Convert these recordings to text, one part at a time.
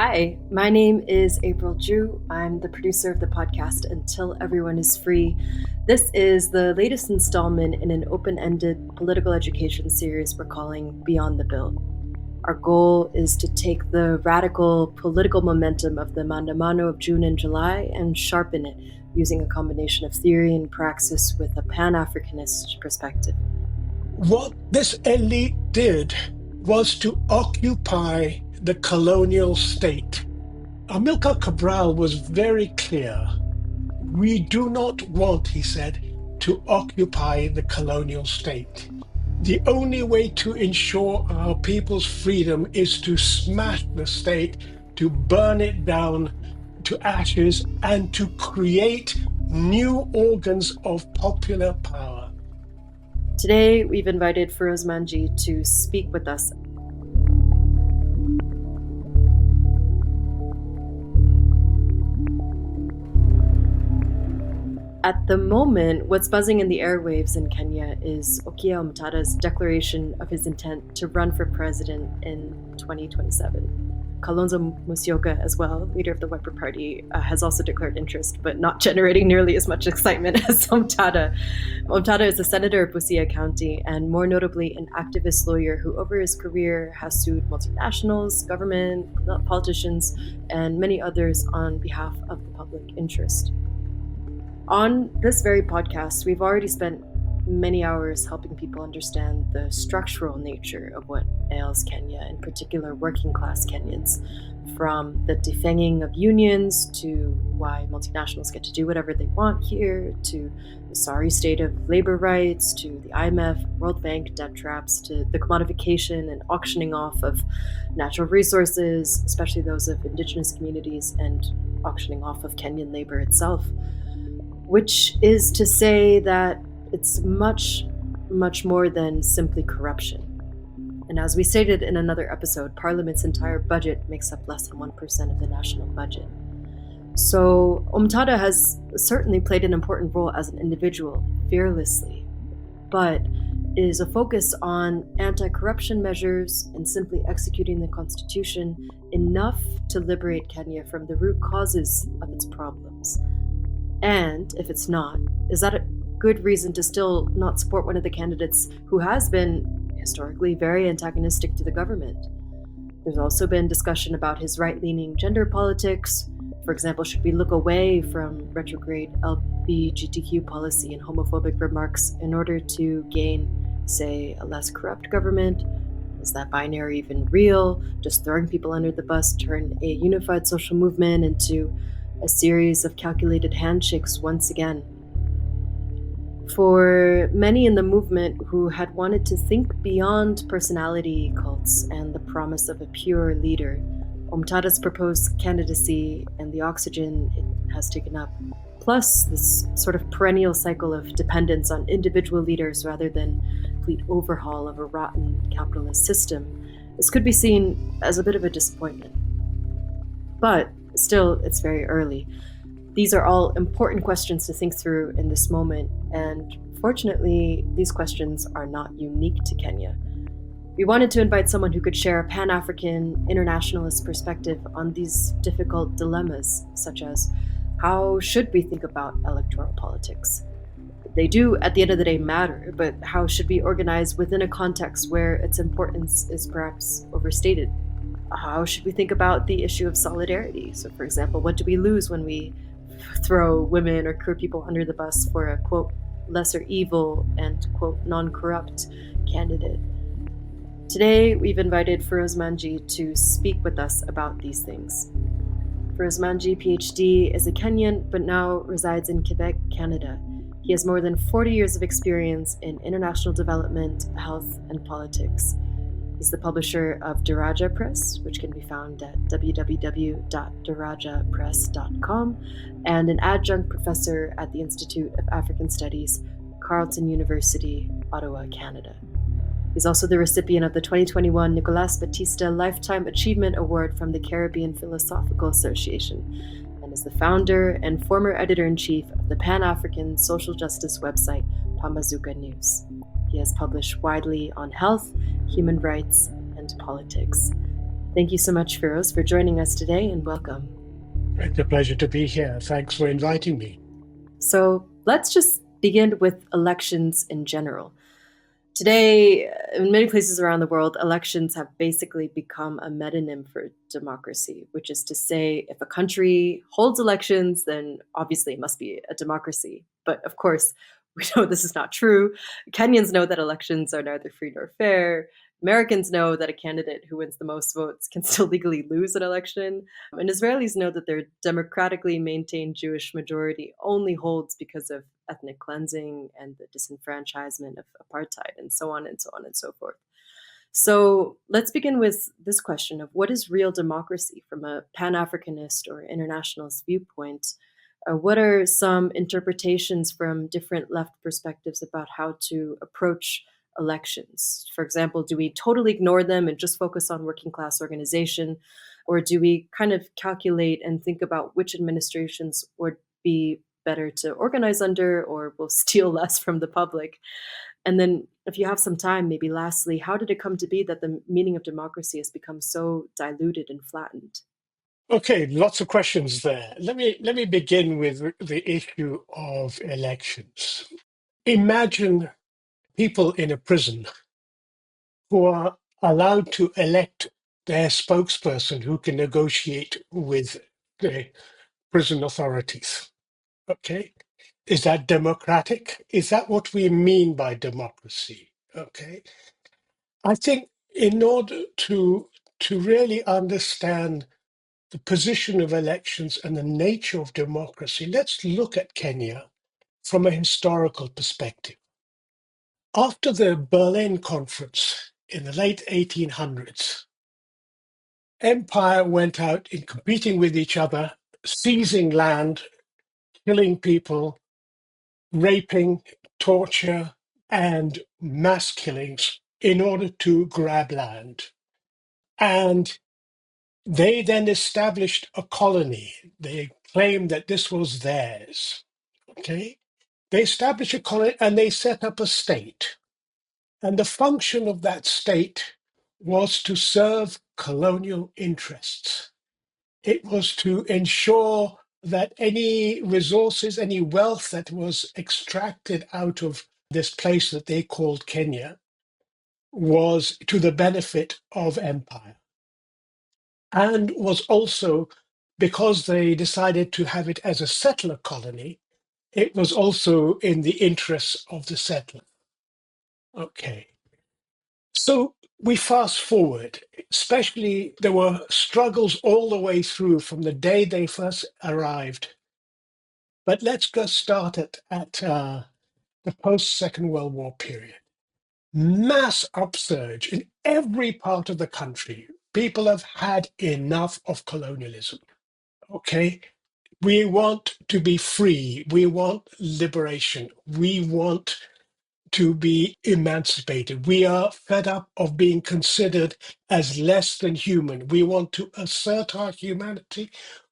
Hi, my name is April Ju. I'm the producer of the podcast Until Everyone is Free. This is the latest installment in an open-ended political education series we're calling Beyond the Bill. Our goal is to take the radical political momentum of the Mandamano of June and July and sharpen it using a combination of theory and praxis with a Pan-Africanist perspective. What this elite did was to occupy the colonial state. Amilcar Cabral was very clear. We do not want, he said, to occupy the colonial state. The only way to ensure our people's freedom is to smash the state, to burn it down to ashes, and to create new organs of popular power. Today, we've invited Feroz Manji to speak with us. At the moment, what's buzzing in the airwaves in Kenya is Okiya Omtatah's declaration of his intent to run for president in 2027. Kalonzo Musyoka, as well, leader of the Wiper Party, has also declared interest, but not generating nearly as much excitement as Omtatah. Omtatah is a senator of Busia County and, more notably, an activist lawyer who, over his career, has sued multinationals, government, politicians, and many others on behalf of the public interest. On this very podcast, we've already spent many hours helping people understand the structural nature of what ails Kenya, in particular working class Kenyans, from the defanging of unions to why multinationals get to do whatever they want here, to the sorry state of labor rights, to the IMF, World Bank debt traps, to the commodification and auctioning off of natural resources, especially those of indigenous communities, and auctioning off of Kenyan labor itself. Which is to say that it's much, much more than simply corruption. And as we stated in another episode, Parliament's entire budget makes up less than 1% of the national budget. So Omtatah has certainly played an important role as an individual, fearlessly, but is a focus on anti-corruption measures and simply executing the Constitution enough to liberate Kenya from the root causes of its problems. And if it's not, is that a good reason to still not support one of the candidates who has been historically very antagonistic to the government? There's also been discussion about his right-leaning gender politics. For example, should we look away from retrograde LGBTQ policy and homophobic remarks in order to gain, say, a less corrupt government? Is that binary even real? Just throwing people under the bus turn a unified social movement into a series of calculated handshakes once again? For many in the movement who had wanted to think beyond personality cults and the promise of a pure leader, Omtatah's proposed candidacy and the oxygen it has taken up, plus this sort of perennial cycle of dependence on individual leaders rather than complete overhaul of a rotten capitalist system, this could be seen as a bit of a disappointment. But still, it's very early. These are all important questions to think through in this moment, and fortunately, these questions are not unique to Kenya. We wanted to invite someone who could share a Pan-African internationalist perspective on these difficult dilemmas, such as how should we think about electoral politics? They do, at the end of the day, matter, but how should we organize within a context where its importance is perhaps overstated? How should we think about the issue of solidarity? So, for example, what do we lose when we throw women or queer people under the bus for a, quote, lesser evil and, quote, non-corrupt candidate? Today, we've invited Feroz Manji to speak with us about these things. Feroz Manji, PhD, is a Kenyan, but now resides in Quebec, Canada. He has more than 40 years of experience in international development, health, and politics. He's the publisher of Daraja Press, which can be found at www.darajapress.com, and an adjunct professor at the Institute of African Studies, Carleton University, Ottawa, Canada. He's also the recipient of the 2021 Nicolas Batista Lifetime Achievement Award from the Caribbean Philosophical Association, and is the founder and former editor-in-chief of the Pan-African social justice website, Pambazuka News. He has published widely on health, human rights, and politics. Thank you so much, Firoz, for joining us today and welcome. It's a pleasure to be here. Thanks for inviting me. So, let's just begin with elections in general. Today, in many places around the world, elections have basically become a metonym for democracy, which is to say, if a country holds elections, then obviously it must be a democracy. But of course, we know this is not true. Kenyans know that elections are neither free nor fair. Americans know that a candidate who wins the most votes can still legally lose an election. And Israelis know that their democratically maintained Jewish majority only holds because of ethnic cleansing and the disenfranchisement of apartheid, and so on and so on and so forth. So let's begin with this question of what is real democracy from a Pan Africanist or internationalist viewpoint? What are some interpretations from different left perspectives about how to approach elections? For example, do we totally ignore them and just focus on working class organization? Or do we kind of calculate and think about which administrations would be better to organize under or will steal less from the public? And then, if you have some time, maybe lastly, how did it come to be that the meaning of democracy has become so diluted and flattened? Okay, lots of questions there. Let me begin with the issue of elections. Imagine people in a prison who are allowed to elect their spokesperson who can negotiate with the prison authorities. Okay, is that democratic? Is that what we mean by democracy? Okay, I think in order to really understand the position of elections and the nature of democracy, let's look at Kenya from a historical perspective. After the Berlin Conference in the late 1800s, empire went out in competing with each other, seizing land, killing people, raping, torture, and mass killings in order to grab land. And they then established a colony. They claimed that this was theirs. Okay. They established a colony and they set up a state. And the function of that state was to serve colonial interests. It was to ensure that any resources, any wealth that was extracted out of this place that they called Kenya was to the benefit of empire. And was also, because they decided to have it as a settler colony, it was also in the interests of the settler. Okay. So we fast forward, especially there were struggles all the way through from the day they first arrived. But let's go start at the post Second World War period. Mass upsurge in every part of the country. People have had enough of colonialism. Okay. We want to be free. We want liberation. We want to be emancipated. We are fed up of being considered as less than human. We want to assert our humanity.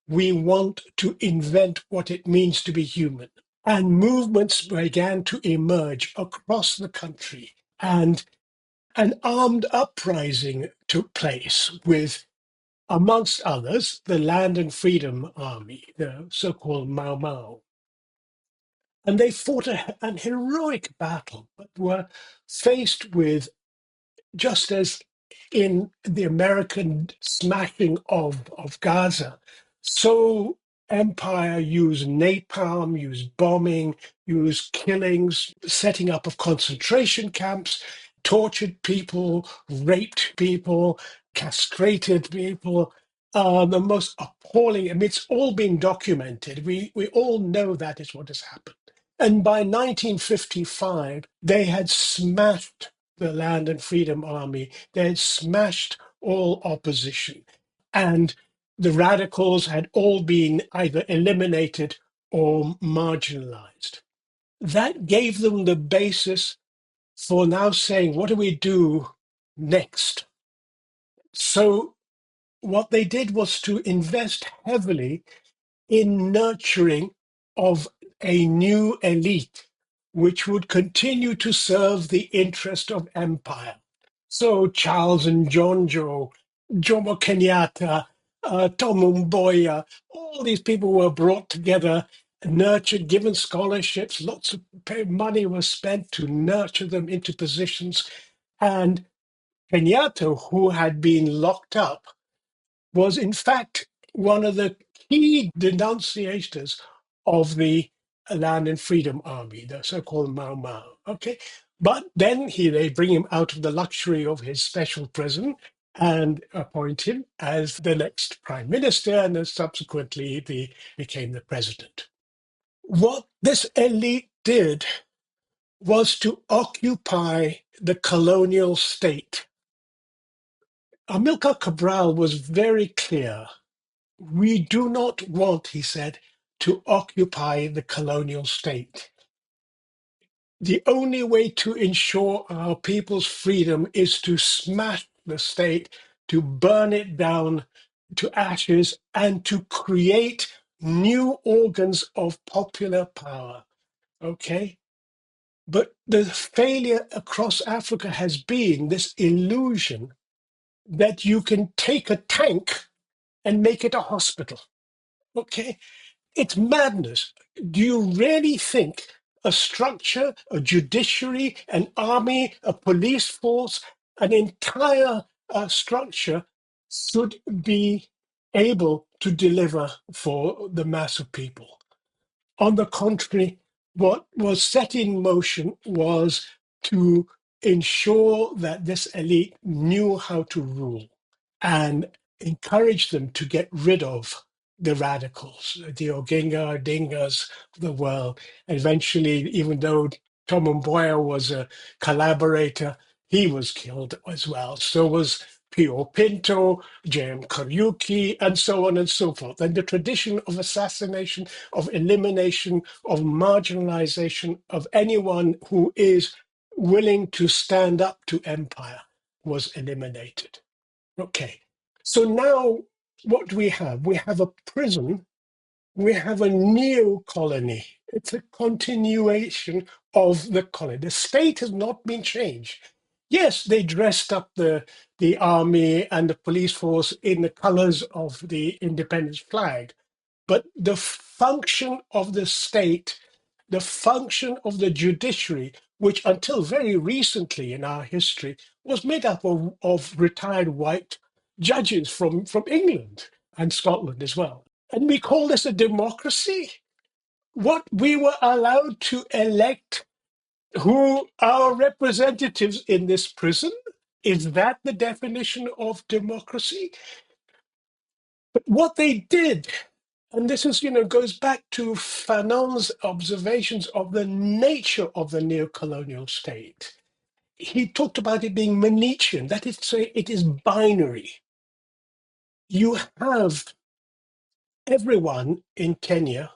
We want to invent what it means to be human. And movements began to emerge across the country. And an armed uprising took place with, amongst others, the Land and Freedom Army, the so-called Mau Mau. And they fought an heroic battle, but were faced with, just as in the American smashing of Gaza, so empire used napalm, used bombing, used killings, setting up of concentration camps, tortured people, raped people, castrated people. The most appalling, I mean, it's all been documented. We all know that is what has happened. And by 1955, they had smashed the Land and Freedom Army. They had smashed all opposition. And the radicals had all been either eliminated or marginalized. That gave them the basis for now saying, what do we do next? So, what they did was to invest heavily in nurturing of a new elite which would continue to serve the interest of empire. So Charles and John Joe Jomo Kenyatta, Tom Mboya, all these people were brought together, nurtured, given scholarships, lots of money was spent to nurture them into positions. And Kenyatta, who had been locked up, was in fact one of the key denunciators of the Land and Freedom Army, the so-called Mau Mau. Okay, but then they bring him out of the luxury of his special prison and appoint him as the next prime minister, and then subsequently became the president. What this elite did was to occupy the colonial state. Amilcar Cabral was very clear. We do not want, he said, to occupy the colonial state. The only way to ensure our people's freedom is to smash the state, to burn it down to ashes, and to create new organs of popular power. Okay? But the failure across Africa has been this illusion that you can take a tank and make it a hospital. Okay? It's madness. Do you really think a structure, a judiciary, an army, a police force, an entire structure should be able to deliver for the mass of people? On the contrary, what was set in motion was to ensure that this elite knew how to rule and encourage them to get rid of the radicals, the Oginga, Dingas of the world. Eventually, even though Tom Mboya was a collaborator, he was killed as well. So was Pio Pinto, J.M. Kariuki, and so on and so forth. And the tradition of assassination, of elimination, of marginalization of anyone who is willing to stand up to empire was eliminated. Okay. So now what do we have? We have a prison, we have a neo colony. It's a continuation of the colony. The state has not been changed. Yes, they dressed up the army and the police force in the colors of the independence flag, but the function of the state, the function of the judiciary, which until very recently in our history was made up of retired white judges from England and Scotland as well. And we call this a democracy. What we were allowed to elect who our representatives in this prison? Is that the definition of democracy? But what they did, and this is, goes back to Fanon's observations of the nature of the neo-colonial state. He talked about it being Manichean, that is to say, it is binary. You have everyone in Kenya,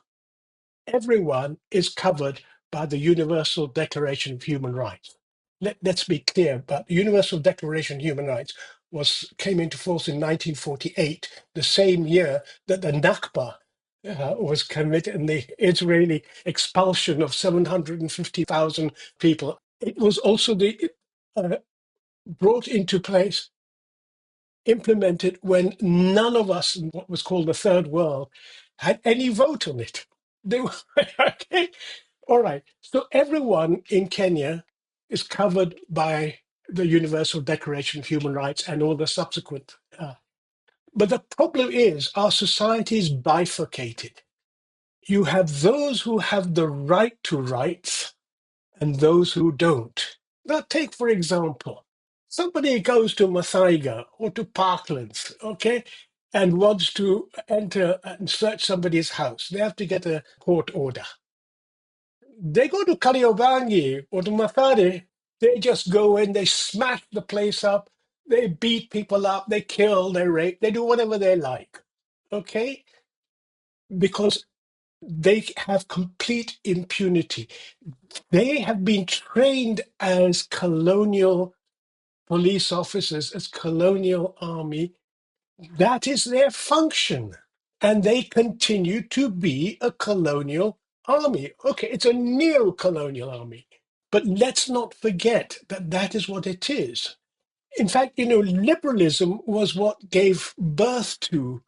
everyone is covered by the Universal Declaration of Human Rights. Let's be clear, but the Universal Declaration of Human Rights came into force in 1948, the same year that the Nakba was committed and the Israeli expulsion of 750,000 people. It was also brought into place, implemented when none of us in what was called the Third World had any vote on it. They were, okay, all right. So everyone in Kenya is covered by the Universal Declaration of Human Rights and all the subsequent. But the problem is our society is bifurcated. You have those who have the right to rights and those who don't. Now, take for example, somebody goes to Mathaiga or to Parklands, okay, and wants to enter and search somebody's house. They have to get a court order. They go to Kariobangi or to Mathare, they just go in, they smash the place up, they beat people up, they kill, they rape, they do whatever they like, okay? Because they have complete impunity. They have been trained as colonial police officers, as colonial army. That is their function. And they continue to be a colonial army. Okay, it's a neo colonial army. But let's not forget that that is what it is. In fact, liberalism was what gave birth to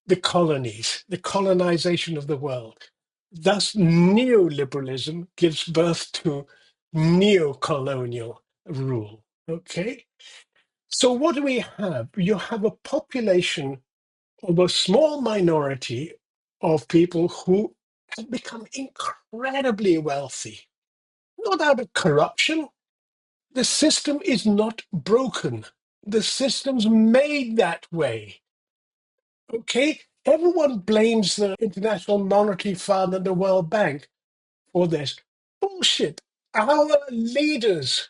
the colonies, the colonization of the world. Thus, neoliberalism gives birth to neo-colonial rule. Okay? So, what do we have? You have a population of a small minority of people who have become incredibly wealthy, not out of corruption. The system is not broken. The system's made that way. Okay? Everyone blames the International Monetary Fund and the World Bank for this. Bullshit. Our leaders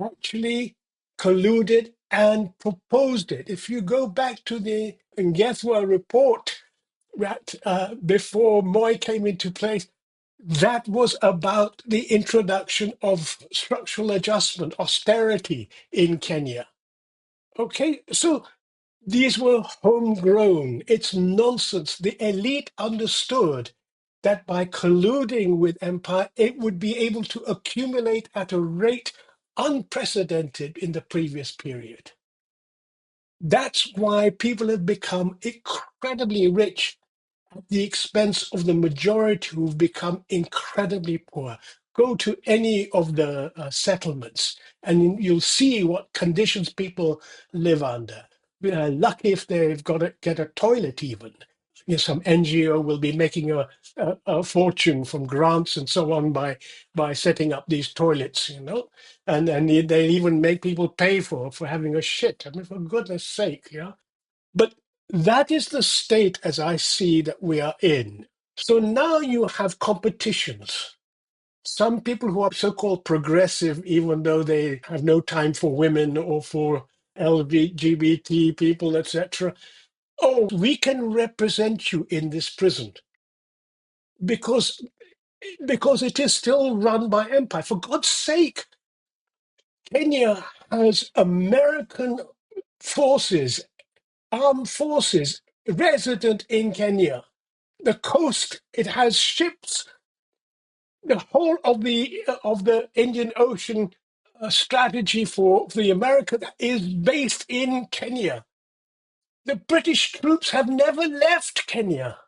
actually colluded and proposed it. If you go back to the Ngethwa report that before Moy came into place, that was about the introduction of structural adjustment, austerity in Kenya. Okay, so these were homegrown. It's nonsense. The elite understood that by colluding with empire, it would be able to accumulate at a rate unprecedented in the previous period. That's why people have become incredibly rich at the expense of the majority who've become incredibly poor. Go to any of the settlements and you'll see what conditions people live under. We are lucky if they've got to get a toilet even. Some NGO will be making a fortune from grants and so on by setting up these toilets, and they even make people pay for having a shit. I mean, for goodness sake, but that is the state as I see that we are in. So now you have competitions. Some people who are so called progressive, even though they have no time for women or for LGBT people, etc. Oh, we can represent you in this prison because it is still run by empire. For God's sake, Kenya has American forces, armed forces, resident in Kenya. The coast, it has ships. The whole of the Indian Ocean strategy for the America is based in Kenya. The British troops have never left Kenya.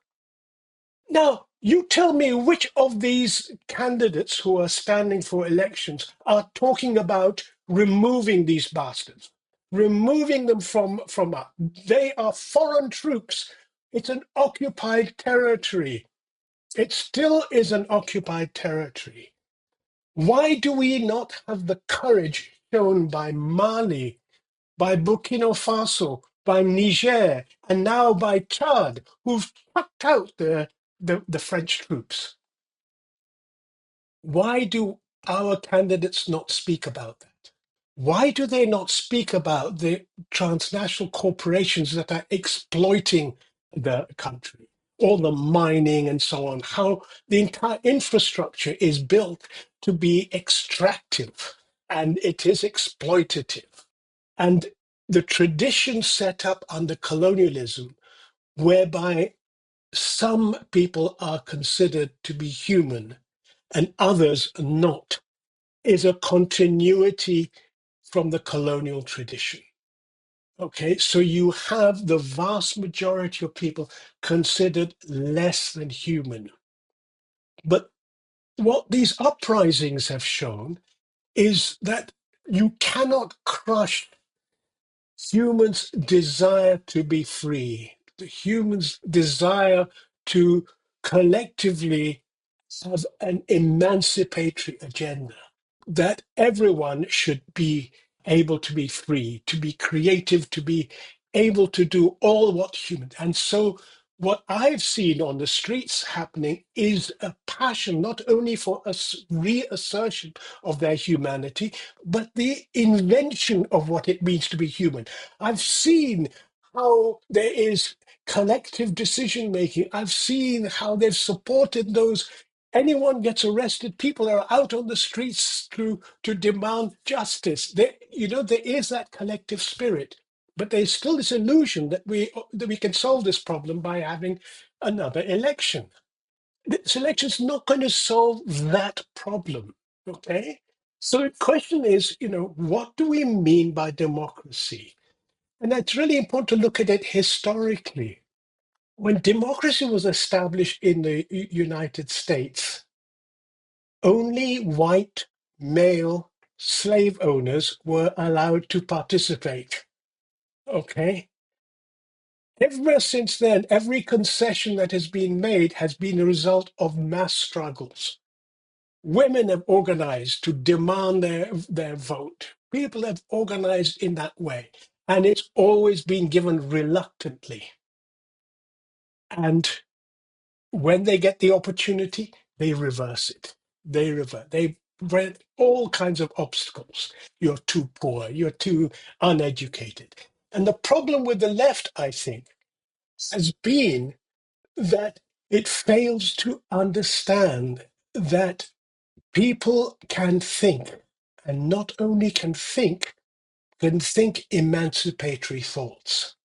Now, you tell me which of these candidates who are standing for elections are talking about removing these bastards, removing them from us. They are foreign troops. It's an occupied territory. It still is an occupied territory. Why do we not have the courage shown by Mali, by Burkina Faso, by Niger, and now by Chad, who've chucked out the French troops? Why do our candidates not speak about that? Why do they not speak about the transnational corporations that are exploiting the country? All the mining and so on, how the entire infrastructure is built to be extractive and it is exploitative. And the tradition set up under colonialism, whereby some people are considered to be human and others not, is a continuity from the colonial tradition. Okay, so you have the vast majority of people considered less than human. But what these uprisings have shown is that you cannot crush humans' desire to be free, the humans' desire to collectively have an emancipatory agenda, that everyone should be able to be free, to be creative, to be able to do all what humans. And so, what I've seen on the streets happening is a passion not only for a reassertion of their humanity, but the invention of what it means to be human. I've seen how there is collective decision making. I've seen how they've supported those. Anyone gets arrested, people are out on the streets to demand justice. There is that collective spirit, but there's still this illusion that we can solve this problem by having another election. This election's not going to solve that problem. Okay, So the question is, what do we mean by democracy? And it's really important to look at it historically. When democracy was established in the United States, only white male slave owners were allowed to participate. Okay? Ever since then, every concession that has been made has been a result of mass struggles. Women have organized to demand their vote. People have organized in that way. And it's always been given reluctantly. And when they get the opportunity, they reverse it. They bring all kinds of obstacles. You're too poor. You're too uneducated. And the problem with the left, I think, has been that it fails to understand that people can think, and not only can think emancipatory thoughts,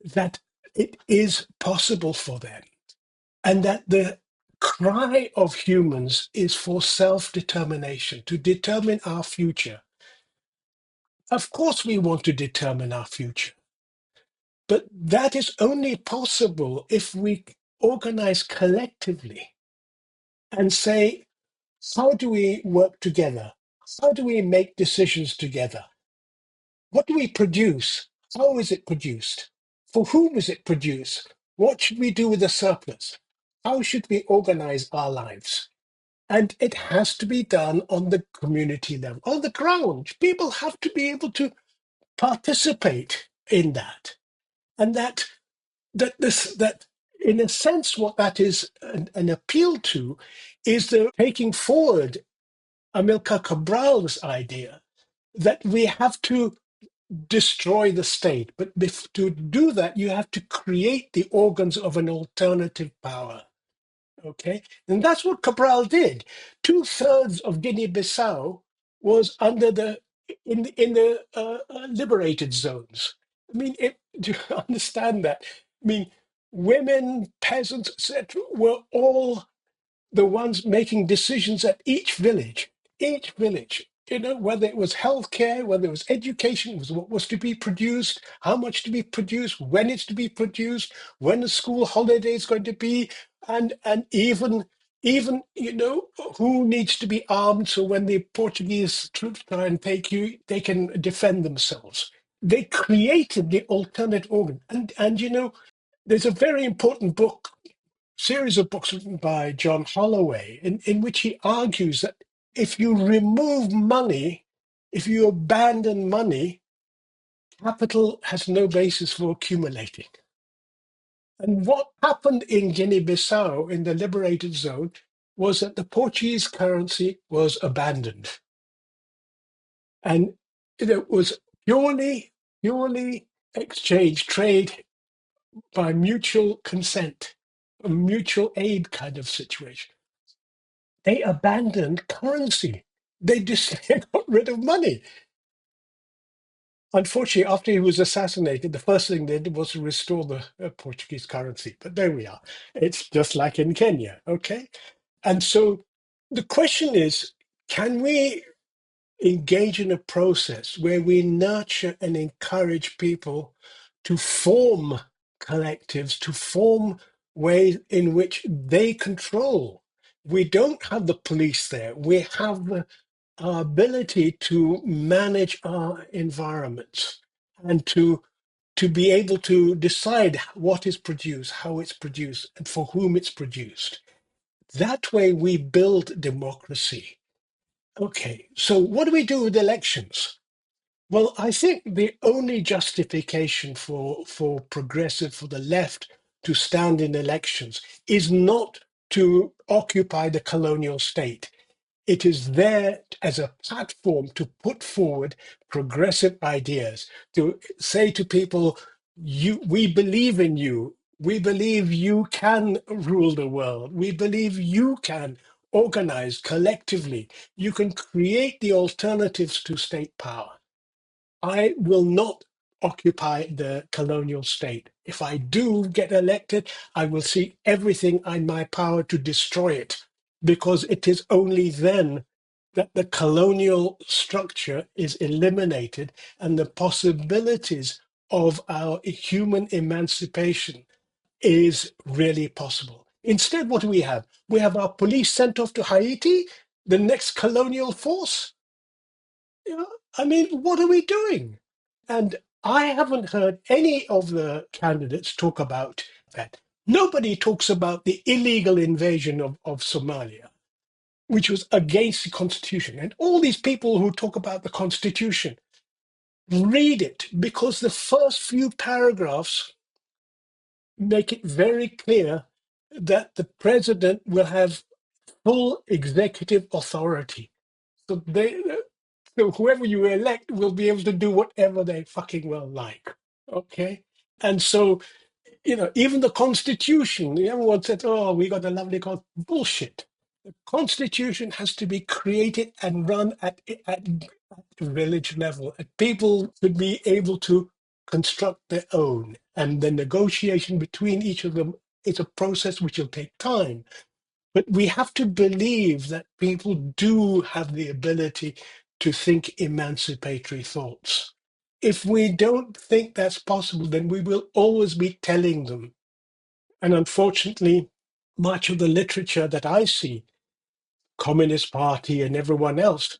that it is possible for them, and that the cry of humans is for self-determination, to determine our future. Of course, we want to determine our future, but that is only possible if we organize collectively and say, how do we work together? How do we make decisions together? What do we produce? How is it produced? For whom is it produced? What should we do with the surplus? How should we organize our lives? And it has to be done on the community level, on the ground. People have to be able to participate in that. And that in a sense, what that is an appeal to is the taking forward Amilcar Cabral's idea that we have to destroy the state. But to do that, you have to create the organs of an alternative power. Okay, and that's what Cabral did. Two-thirds of Guinea-Bissau was under the liberated zones. I mean, do you understand that? I mean, women, peasants, etc., were all the ones making decisions at each village, whether it was healthcare, whether it was education, was what was to be produced, how much to be produced, when it's to be produced, when the school holiday is going to be, and even who needs to be armed so when the Portuguese troops try and take you, they can defend themselves. They created the alternate organ, and there's a very important book series of books written by John Holloway, in which he argues that if you remove money, if you abandon money, capital has no basis for accumulating. And what happened in Guinea-Bissau in the liberated zone was that the Portuguese currency was abandoned. And it was purely exchange trade by mutual consent, a mutual aid kind of situation. They abandoned currency. They just they got rid of money. Unfortunately, after he was assassinated, the first thing they did was to restore the Portuguese currency. But there we are. It's just like in Kenya, okay? And so the question is, can we engage in a process where we nurture and encourage people to form collectives, to form ways in which they control? We don't have the police there. We have our ability to manage our environments and to be able to decide what is produced, how it's produced, and for whom it's produced. That way we build democracy. Okay, so what do we do with elections? Well, I think the only justification for progressive, for the left to stand in elections is not to occupy the colonial state. It is there as a platform to put forward progressive ideas, to say to people, we believe in you. We believe you can rule the world. We believe you can organize collectively. You can create the alternatives to state power. I will not occupy the colonial state. If I do get elected, I will see everything in my power to destroy it, because it is only then that the colonial structure is eliminated and the possibilities of our human emancipation is really possible. Instead, what do we have? We have our police sent off to Haiti, the next colonial force. You know, I mean, what are we doing? And I haven't heard any of the candidates talk about that. Nobody talks about the illegal invasion of Somalia, which was against the Constitution. And all these people who talk about the Constitution, read it, because the first few paragraphs make it very clear that the president will have full executive authority. So so whoever you elect will be able to do whatever they fucking well like. Okay. And so, even the Constitution, everyone said, oh, we got a lovely bullshit. The Constitution has to be created and run at village level. And people should be able to construct their own. And the negotiation between each of them is a process which will take time. But we have to believe that people do have the ability to think emancipatory thoughts. If we don't think that's possible, then we will always be telling them. And unfortunately, much of the literature that I see, Communist Party and everyone else,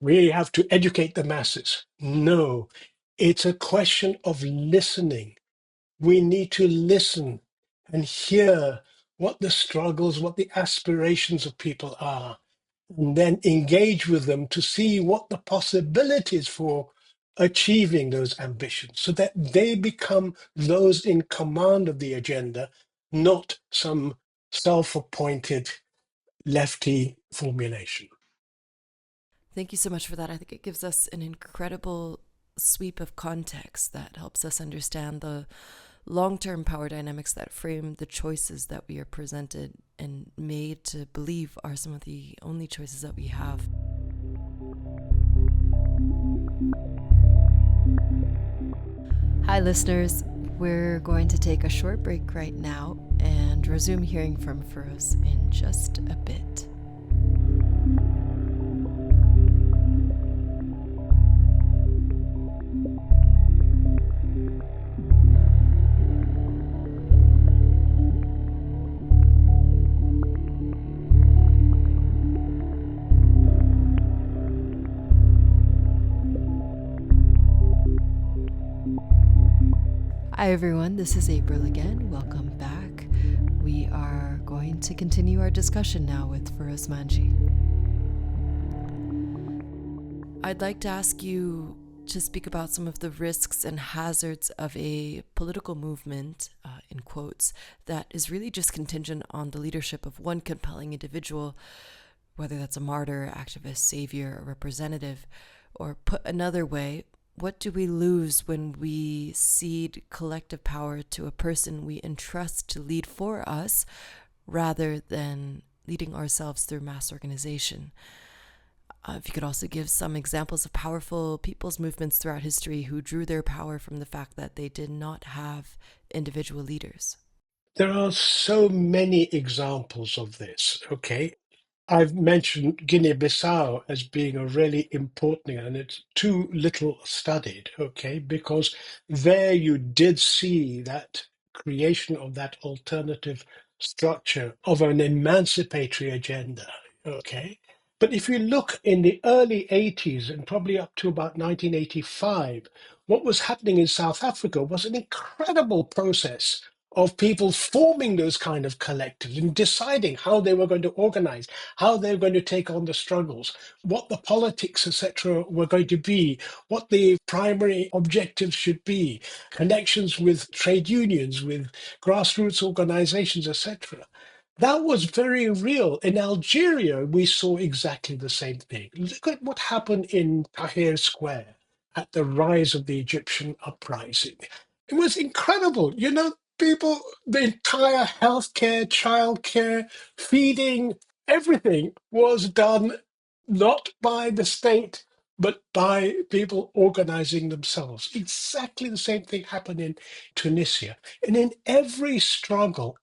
we have to educate the masses. No, it's a question of listening. We need to listen and hear what the struggles, what the aspirations of people are, and then engage with them to see what the possibilities for achieving those ambitions so that they become those in command of the agenda, not some self-appointed lefty formulation. Thank you so much for that. I think it gives us an incredible sweep of context that helps us understand the long term power dynamics that frame the choices that we are presented and made to believe are some of the only choices that we have. Hi, listeners. We're going to take a short break right now and resume hearing from Feroz in just a bit. Hi everyone, this is April again. Welcome back. We are going to continue our discussion now with Feroz Manji. I'd like to ask you to speak about some of the risks and hazards of a political movement, in quotes, that is really just contingent on the leadership of one compelling individual, whether that's a martyr, activist, savior, or representative. Or put another way, what do we lose when we cede collective power to a person we entrust to lead for us rather than leading ourselves through mass organization? If you could also give some examples of powerful people's movements throughout history who drew their power from the fact that they did not have individual leaders. There are so many examples of this, okay? I've mentioned Guinea-Bissau as being a really important, and it's too little studied, okay? Because there you did see that creation of that alternative structure of an emancipatory agenda, okay? But if you look in the early 80s and probably up to about 1985, what was happening in South Africa was an incredible process of people forming those kind of collectives and deciding how they were going to organize, how they were going to take on the struggles, what the politics, etc., were going to be, what the primary objectives should be, connections with trade unions, with grassroots organizations, etc. That was very real. In Algeria, we saw exactly the same thing. Look at what happened in Tahrir Square at the rise of the Egyptian uprising. It was incredible. People, the entire healthcare, childcare, feeding, everything was done not by the state, but by people organizing themselves. Exactly the same thing happened in Tunisia. And in every struggle,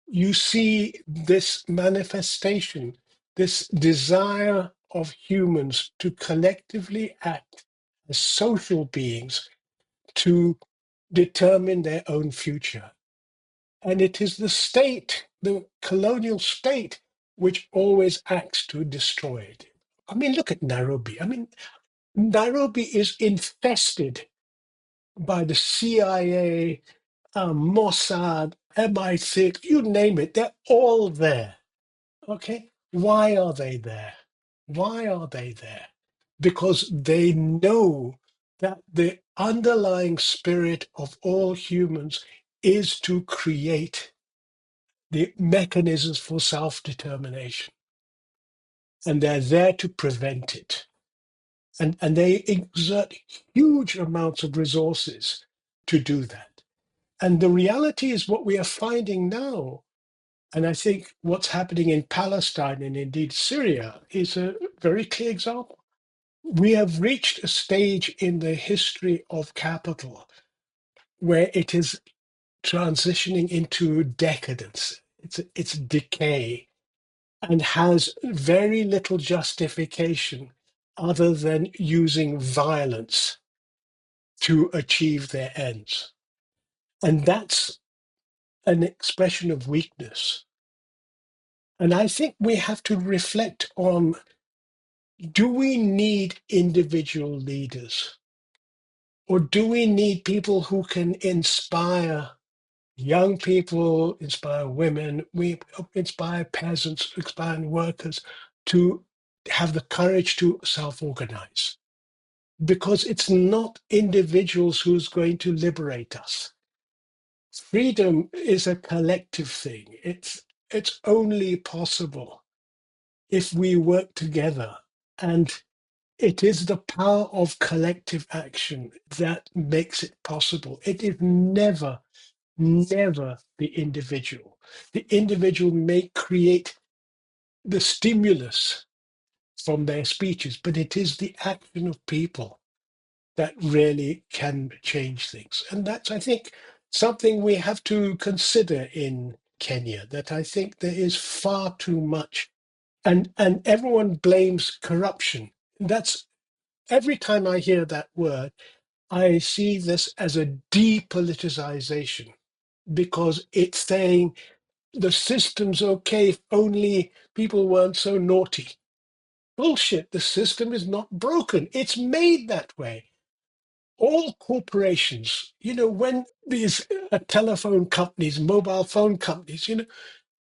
you see this manifestation, this desire of humans to collectively act as social beings to determine their own future. And it is the state, the colonial state, which always acts to destroy it. I mean, look at Nairobi. I mean, Nairobi is infested by the CIA, Mossad, MI6, you name it, they're all there. Okay? Why are they there? Why are they there? Because they know that the underlying spirit of all humans is to create the mechanisms for self-determination. And they're there to prevent it. And they exert huge amounts of resources to do that. And the reality is what we are finding now, and I think what's happening in Palestine and indeed Syria is a very clear example. We have reached a stage in the history of capital where it is transitioning into decadence. It's decay and has very little justification other than using violence to achieve their ends. And that's an expression of weakness. And I think we have to reflect on, do we need individual leaders? Or do we need people who can inspire young people, inspire women, we inspire peasants, inspire workers to have the courage to self-organize? Because it's not individuals who's going to liberate us. Freedom is a collective thing. It's only possible if we work together. And it is the power of collective action that makes it possible. It is never, never the individual. The individual may create the stimulus from their speeches, but it is the action of people that really can change things. And that's, I think, something we have to consider in Kenya, that I think there is far too much. And everyone blames corruption. That's every time I hear that word, I see this as a depoliticization because it's saying the system's okay if only people weren't so naughty. Bullshit. The system is not broken. It's made that way. All corporations, when these telephone companies, mobile phone companies,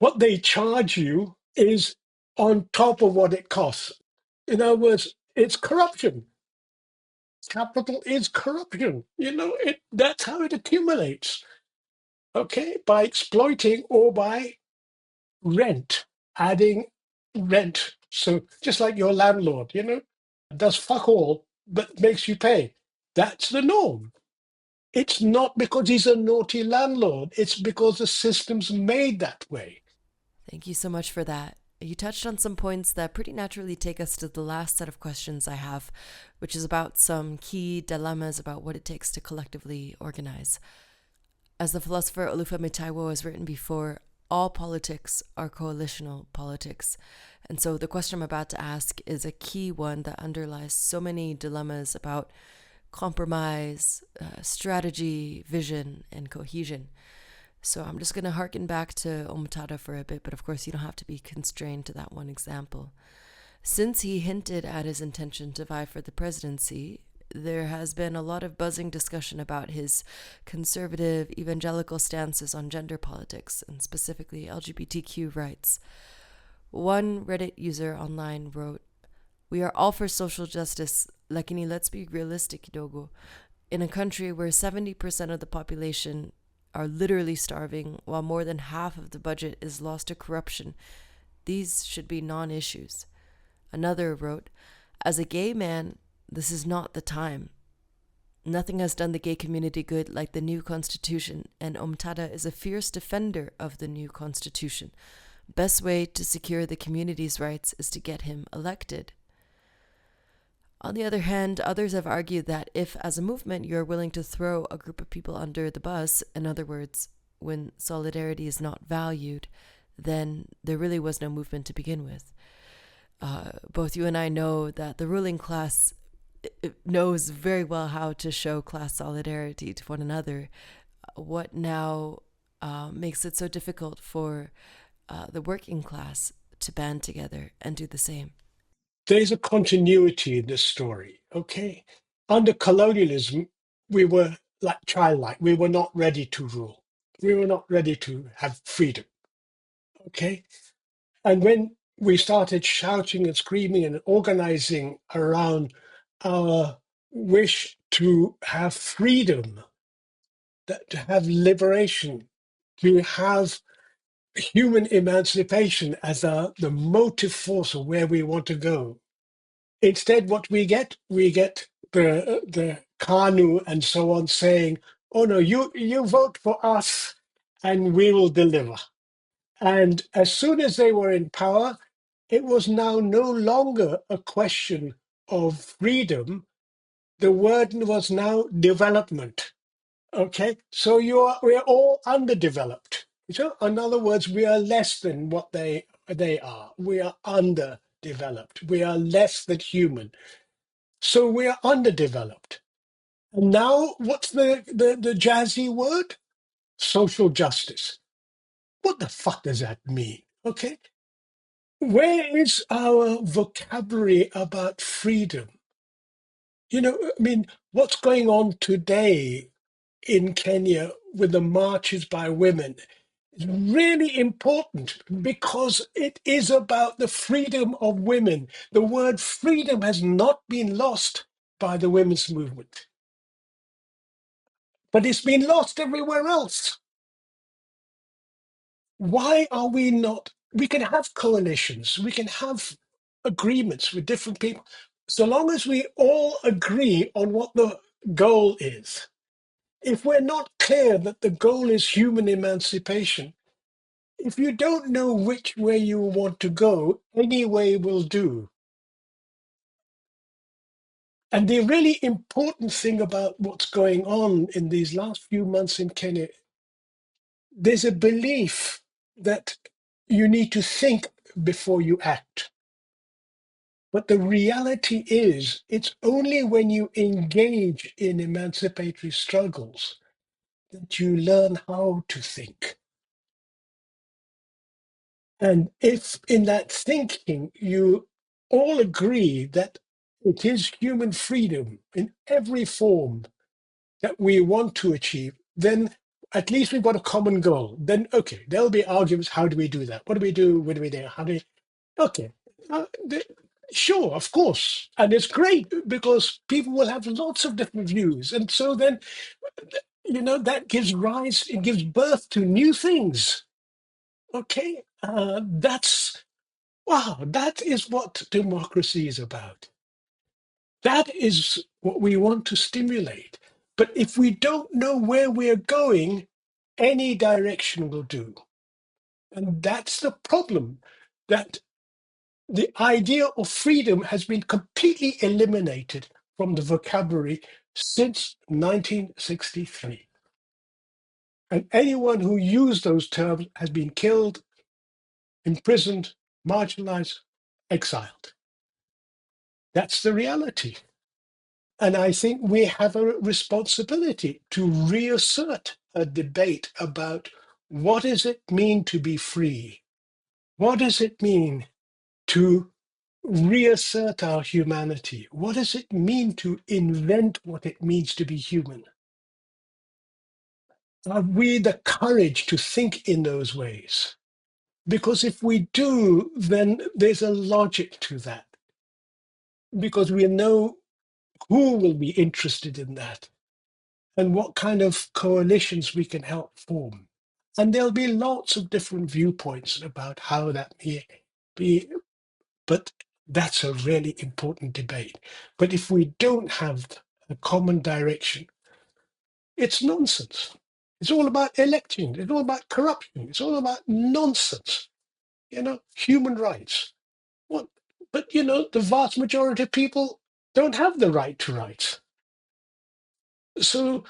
what they charge you is on top of what it costs. In other words, it's corruption. Capital is corruption. That's how it accumulates. Okay, by exploiting or by rent, adding rent. So just like your landlord, does fuck all but makes you pay. That's the norm. It's not because he's a naughty landlord. It's because the system's made that way. Thank you so much for that. You touched on some points that pretty naturally take us to the last set of questions I have, which is about some key dilemmas about what it takes to collectively organize. As the philosopher Olufemi Taiwo has written before, all politics are coalitional politics. And so the question I'm about to ask is a key one that underlies so many dilemmas about compromise, strategy, vision, and cohesion. So I'm just going to harken back to Omtatah for a bit, but of course you don't have to be constrained to that one example. Since he hinted at his intention to vie for the presidency, there has been a lot of buzzing discussion about his conservative evangelical stances on gender politics, and specifically LGBTQ rights. One Reddit user online wrote, "We are all for social justice, lakini let's be realistic kidogo. In a country where 70% of the population are literally starving, while more than half of the budget is lost to corruption, these should be non-issues." Another wrote, "As a gay man, this is not the time. Nothing has done the gay community good like the new constitution, and Omtatah is a fierce defender of the new constitution. Best way to secure the community's rights is to get him elected." On the other hand, others have argued that if, as a movement, you're willing to throw a group of people under the bus, in other words, when solidarity is not valued, then there really was no movement to begin with. Both you and I know that the ruling class knows very well how to show class solidarity to one another. What now makes it so difficult for the working class to band together and do the same? There's a continuity in this story, okay? Under colonialism, we were like childlike. We were not ready to rule. We were not ready to have freedom, okay? And when we started shouting and screaming and organizing around our wish to have freedom, that to have liberation, to have human emancipation as the motive force of where we want to go. Instead, what we get the Kanu and so on saying, "Oh no, you vote for us, and we will deliver." And as soon as they were in power, it was now no longer a question of freedom. The word was now development. Okay, so we're all underdeveloped. So, in other words, we are less than what they are. We are underdeveloped. We are less than human. So we are underdeveloped. And now, what's the jazzy word? Social justice. What the fuck does that mean? Okay, where is our vocabulary about freedom? I mean, what's going on today in Kenya with the marches by women is really important because it is about the freedom of women. The word freedom has not been lost by the women's movement, but it's been lost everywhere else. Why are we not? We can have coalitions, we can have agreements with different people, so long as we all agree on what the goal is. If we're not clear that the goal is human emancipation, if you don't know which way you want to go, any way will do. And the really important thing about what's going on in these last few months in Kenya, there's a belief that you need to think before you act. But the reality is, it's only when you engage in emancipatory struggles that you learn how to think. And if in that thinking you all agree that it is human freedom in every form that we want to achieve, then at least we've got a common goal. Then, okay, there'll be arguments. How do we do that? What do we do? What do we do? How do we? Okay, uh, the, sure, of course. And it's great because people will have lots of different views. And so then, that gives rise, it gives birth to new things. Okay, wow, that is what democracy is about. That is what we want to stimulate. But if we don't know where we're going, any direction will do. And that's the problem, that the idea of freedom has been completely eliminated from the vocabulary since 1963. And anyone who used those terms has been killed, imprisoned, marginalized, exiled. That's the reality. And I think we have a responsibility to reassert a debate about what does it mean to be free? What does it mean to reassert our humanity? What does it mean to invent what it means to be human? Have we the courage to think in those ways? Because if we do, then there's a logic to that, because we know who will be interested in that and what kind of coalitions we can help form. And there'll be lots of different viewpoints about how that may be, but that's a really important debate. But if we don't have a common direction, it's nonsense. It's all about electing, it's all about corruption, it's all about nonsense. Human rights. What? But the vast majority of people don't have the right to rights. So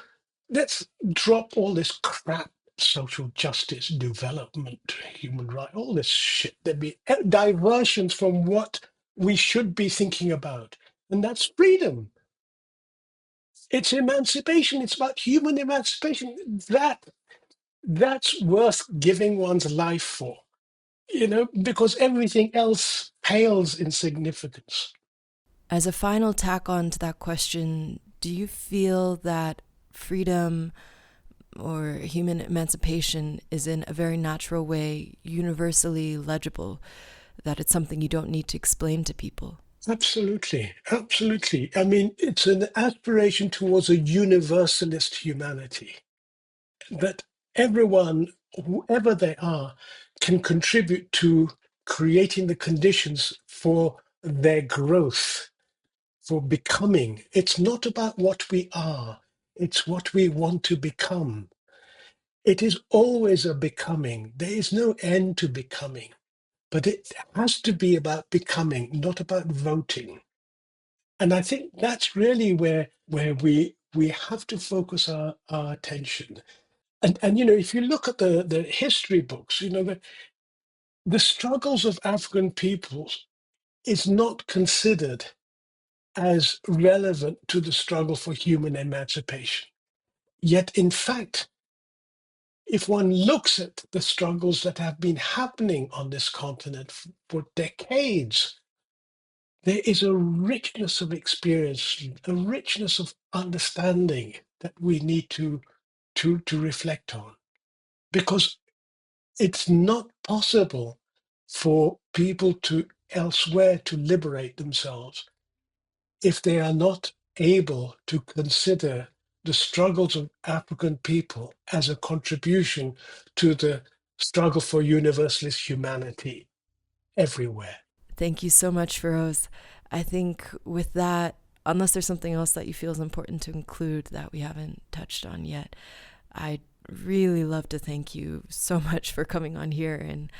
let's drop all this crap social justice, development, human rights, all this shit. There'd be diversions from what we should be thinking about. And that's freedom. It's emancipation. It's about human emancipation. That's worth giving one's life for, because everything else pales in significance. As a final tack on to that question, do you feel that freedom or human emancipation is in a very natural way universally legible, that it's something you don't need to explain to people? Absolutely. Absolutely. I mean, it's an aspiration towards a universalist humanity that everyone, whoever they are, can contribute to creating the conditions for their growth, for becoming. It's not about what we are, it's what we want to become. It is always a becoming. There is no end to becoming, but it has to be about becoming, not about voting. And I think that's really where we have to focus our attention. And if you look at the history books, the struggles of African peoples is not considered as relevant to the struggle for human emancipation. Yet, in fact, if one looks at the struggles that have been happening on this continent for decades, there is a richness of experience, a richness of understanding that we need to reflect on. Because it's not possible for people to elsewhere to liberate themselves if they are not able to consider the struggles of African people as a contribution to the struggle for universalist humanity everywhere. Thank you so much, Feroz. I think with that, unless there's something else that you feel is important to include that we haven't touched on yet, I'd really love to thank you so much for coming on here and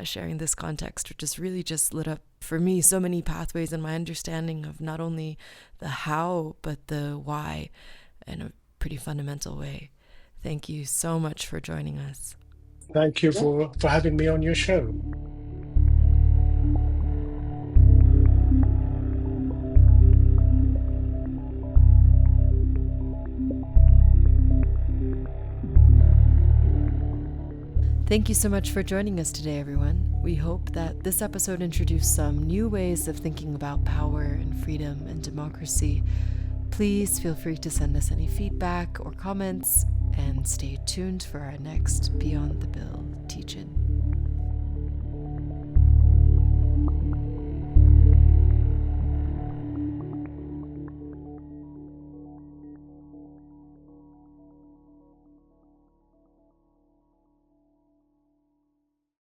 sharing this context, which has really just lit up for me so many pathways in my understanding of not only the how, but the why in a pretty fundamental way. Thank you so much for joining us. Thank you for having me on your show. Thank you so much for joining us today, everyone. We hope that this episode introduced some new ways of thinking about power and freedom and democracy. Please feel free to send us any feedback or comments, and stay tuned for our next Beyond the Bill teach-in.